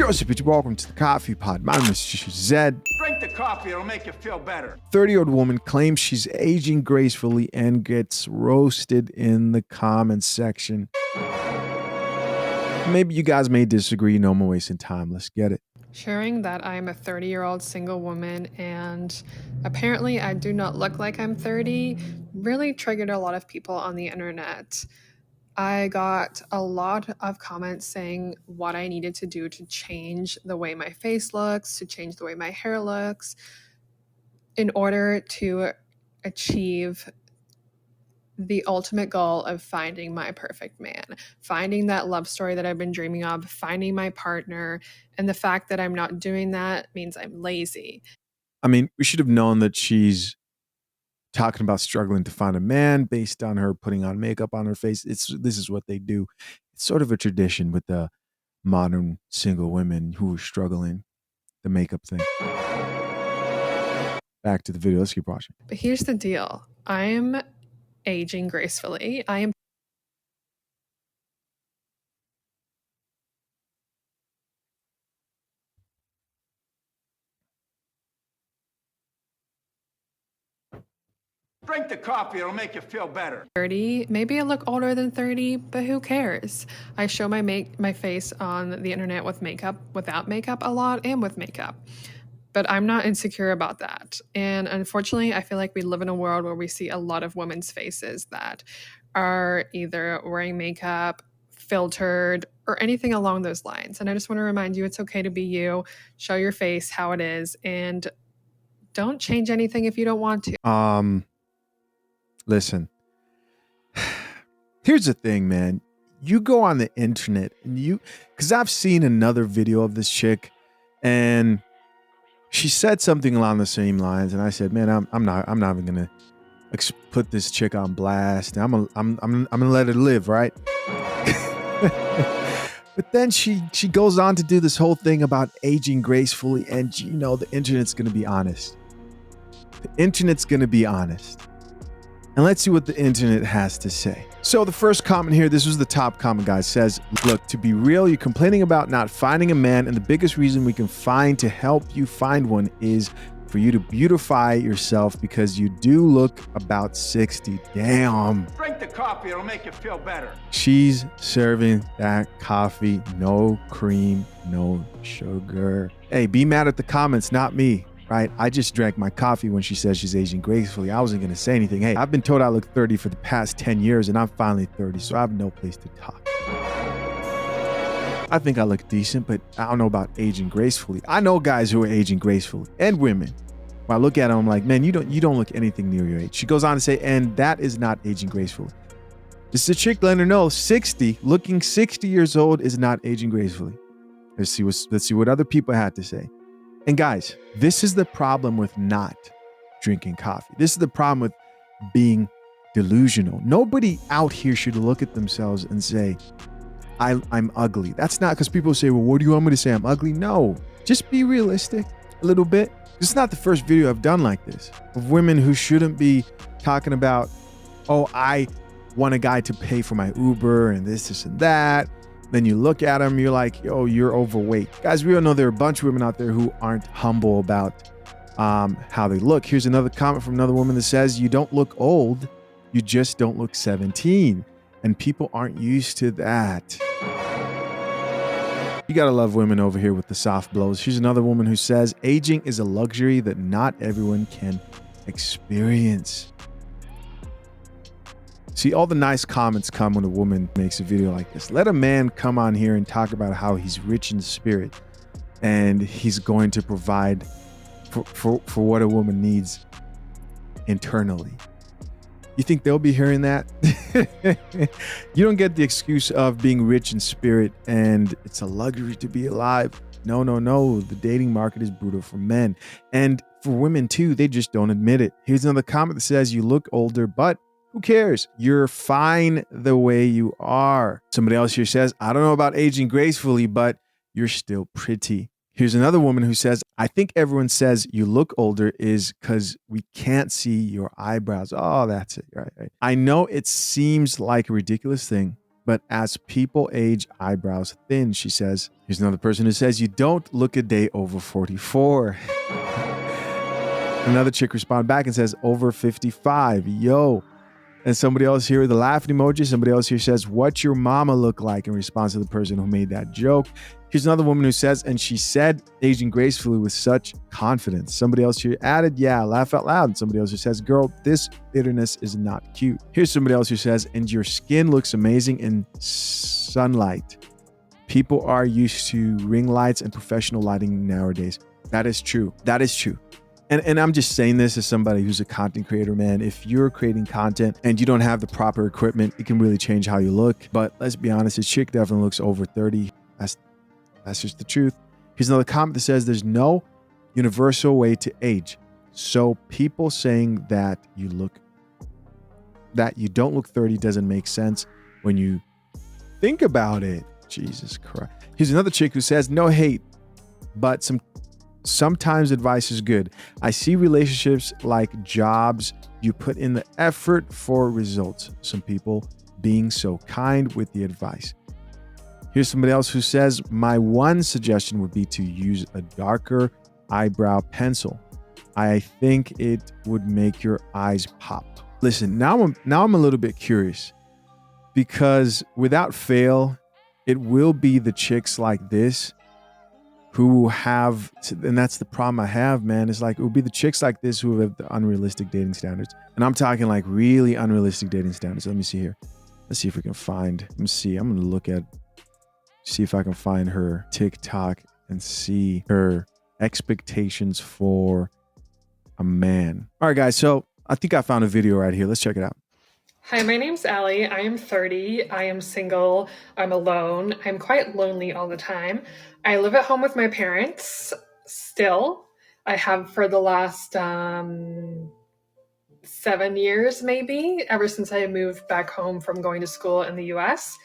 Joseph, welcome to the Coffee Pod. My name is Zed. Drink the coffee, it'll make you feel better. 30-year-old woman claims she's aging gracefully and gets roasted in the comments section. Maybe you guys may disagree. No more wasting time. Let's get it. Sharing that I'm a 30-year-old single woman and apparently I do not look like I'm 30 really triggered a lot of people on the internet. I got a lot of comments saying what I needed to do to change the way my face looks, to change the way my hair looks, in order to achieve the ultimate goal of finding my perfect man, finding that love story that I've been dreaming of, finding my partner. And the fact that I'm not doing that means I'm lazy. I mean, we should have known that she's talking about struggling to find a man based on her putting on makeup on her face. This is what they do. It's sort of a tradition with the modern single women who are struggling, the makeup thing. Back to the video. Let's keep watching. But here's the deal. I'm aging gracefully. I am Drink the coffee, it'll make you feel better. 30. Maybe I look older than 30, but who cares? I show my face on the internet with makeup, without makeup a lot, and with makeup. But I'm not insecure about that. And unfortunately, I feel like we live in a world where we see a lot of women's faces that are either wearing makeup, filtered, or anything along those lines. And I just want to remind you, it's okay to be you, show your face how it is, and don't change anything if you don't want to. Listen, here's the thing, man. You go on the internet and because I've seen another video of this chick and she said something along the same lines. And I said, man, I'm not even going to put this chick on blast. I'm going to let her live. Right. But then she goes on to do this whole thing about aging gracefully. And the internet's going to be honest. The internet's going to be honest. And let's see what the internet has to say. So the first comment here, this was the top comment, guys, says, look, to be real, you're complaining about not finding a man, and the biggest reason we can find to help you find one is for you to beautify yourself because you do look about 60. Damn. Drink the coffee, it'll make you feel better. She's serving that coffee, no cream, no sugar. Hey, be mad at the comments, not me. Right? I just drank my coffee when she says she's aging gracefully. I wasn't going to say anything. Hey, I've been told I look 30 for the past 10 years and I'm finally 30, so I have no place to talk. I think I look decent, but I don't know about aging gracefully. I know guys who are aging gracefully and women. When I look at them, I'm like, man, you don't look anything near your age. She goes on to say, and that is not aging gracefully. This is a chick letting her know looking 60 years old is not aging gracefully. Let's see what other people had to say. And guys, this is the problem with not drinking coffee. This is the problem with being delusional. Nobody out here should look at themselves and say, I'm ugly. That's not because people say, well, what do you want me to say? I'm ugly? No, just be realistic a little bit. This is not the first video I've done like this of women who shouldn't be talking about, oh, I want a guy to pay for my Uber and this and that. Then you look at them, you're like, yo, you're overweight. Guys, we all know there are a bunch of women out there who aren't humble about how they look. Here's another comment from another woman that says, you don't look old, you just don't look 17. And people aren't used to that. You gotta love women over here with the soft blows. Here's another woman who says, aging is a luxury that not everyone can experience. See, all the nice comments come when a woman makes a video like this. Let a man come on here and talk about how he's rich in spirit and he's going to provide for what a woman needs internally. You think they'll be hearing that? You don't get the excuse of being rich in spirit and it's a luxury to be alive. No. The dating market is brutal for men. And for women too, they just don't admit it. Here's another comment that says, you look older, but who cares? You're fine the way you are. Somebody else here says, I don't know about aging gracefully, but you're still pretty. Here's another woman who says, I think everyone says you look older is because we can't see your eyebrows. Oh, that's it. Right. I know it seems like a ridiculous thing, But as people age, eyebrows thin, she says. Here's another person who says, you don't look a day over 44. Another chick responded back and says, over 55. Yo. And somebody else here with a laughing emoji. Somebody else here says, what's your mama look like, in response to the person who made that joke. Here's another woman who says, and she said, aging gracefully with such confidence. Somebody else here added, yeah, laugh out loud. And somebody else who says, girl, this bitterness is not cute. Here's somebody else who says, and your skin looks amazing in sunlight. People are used to ring lights and professional lighting nowadays. That is true. That is true. And I'm just saying this as somebody who's a content creator, man. If you're creating content and you don't have the proper equipment, it can really change how you look. But let's be honest, this chick definitely looks over 30. That's just the truth. Here's another comment that says, there's no universal way to age. So people saying that you don't look 30 doesn't make sense when you think about it. Jesus Christ. Here's another chick who says, no hate, but sometimes advice is good. I see relationships like jobs. You put in the effort for results. Some people being so kind with the advice. Here's somebody else who says, my one suggestion would be to use a darker eyebrow pencil. I think it would make your eyes pop. Listen, now I'm a little bit curious, because without fail, it will be the chicks like this who have, and that's the problem I have, man. It's like, it will be the chicks like this who have the unrealistic dating standards. And I'm talking like really unrealistic dating standards. Let me see here. Let's see if we can find, let me see. I'm going to see if I can find her TikTok and see her expectations for a man. All right, guys. So I think I found a video right here. Let's check it out. Hi, my name's Allie. I am 30. I am single. I'm alone. I'm quite lonely all the time. I live at home with my parents still. I have for the last 7 years, maybe, ever since I moved back home from going to school in the US.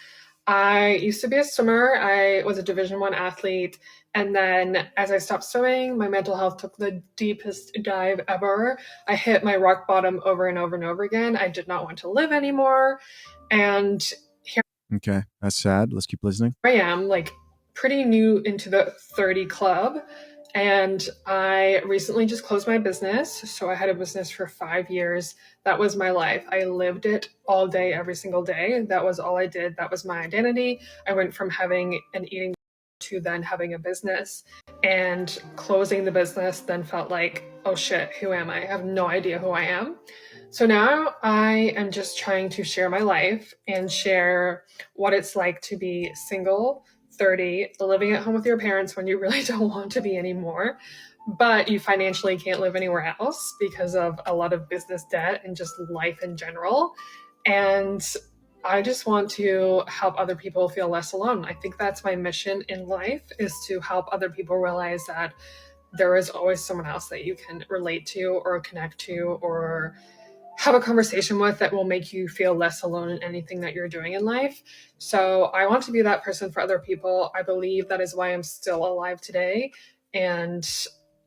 I used to be a swimmer. I was a Division I athlete. And then as I stopped swimming, my mental health took the deepest dive ever. I hit my rock bottom over and over and over again. I did not want to live anymore. And here Okay, that's sad. Let's keep listening. I am, like, pretty new into the 30 club. And I recently just closed my business. So I had a business for 5 years. That was my life. I lived it all day, every single day. That was all I did. That was my identity. I went from having an eating to then having a business, and closing the business then felt like, oh shit, who am I? I have no idea who I am. So now I am just trying to share my life and share what it's like to be single, 30, living at home with your parents when you really don't want to be anymore, but you financially can't live anywhere else because of a lot of business debt and just life in general. And I just want to help other people feel less alone. I think that's my mission in life, is to help other people realize that there is always someone else that you can relate to or connect to or have a conversation with that will make you feel less alone in anything that you're doing in life. So I want to be that person for other people. I believe that is why I'm still alive today. And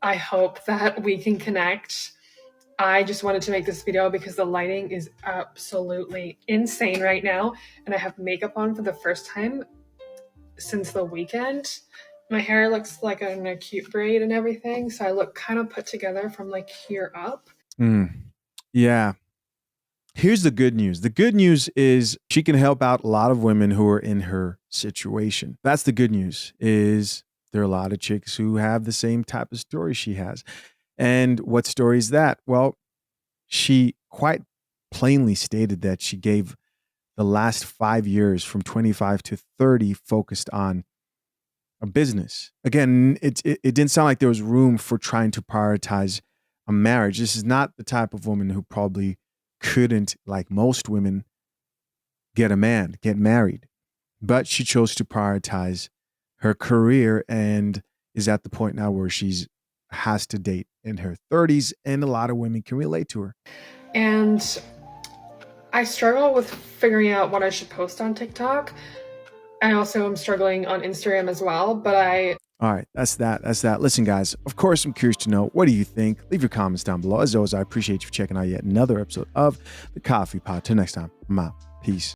I hope that we can connect. I just wanted to make this video because the lighting is absolutely insane right now. And I have makeup on for the first time since the weekend. My hair looks like in a cute braid and everything. So I look kind of put together from like here up. Yeah. Here's the good news. The good news is she can help out a lot of women who are in her situation. That's the good news, is there are a lot of chicks who have the same type of story she has. And what story is that? Well, she quite plainly stated that she gave the last 5 years from 25 to 30 focused on a business. Again, it didn't sound like there was room for trying to prioritize a marriage. This is not the type of woman who probably couldn't, like most women, get married. But she chose to prioritize her career and is at the point now where she's has to date in her 30s, and a lot of women can relate to her. And I struggle with figuring out what I should post on TikTok. I also am struggling on Instagram as well, but All right, that's that. Listen, guys, of course, I'm curious to know, what do you think? Leave your comments down below. As always, I appreciate you checking out yet another episode of The Coffee Pod. Till next time, I'm out. Peace.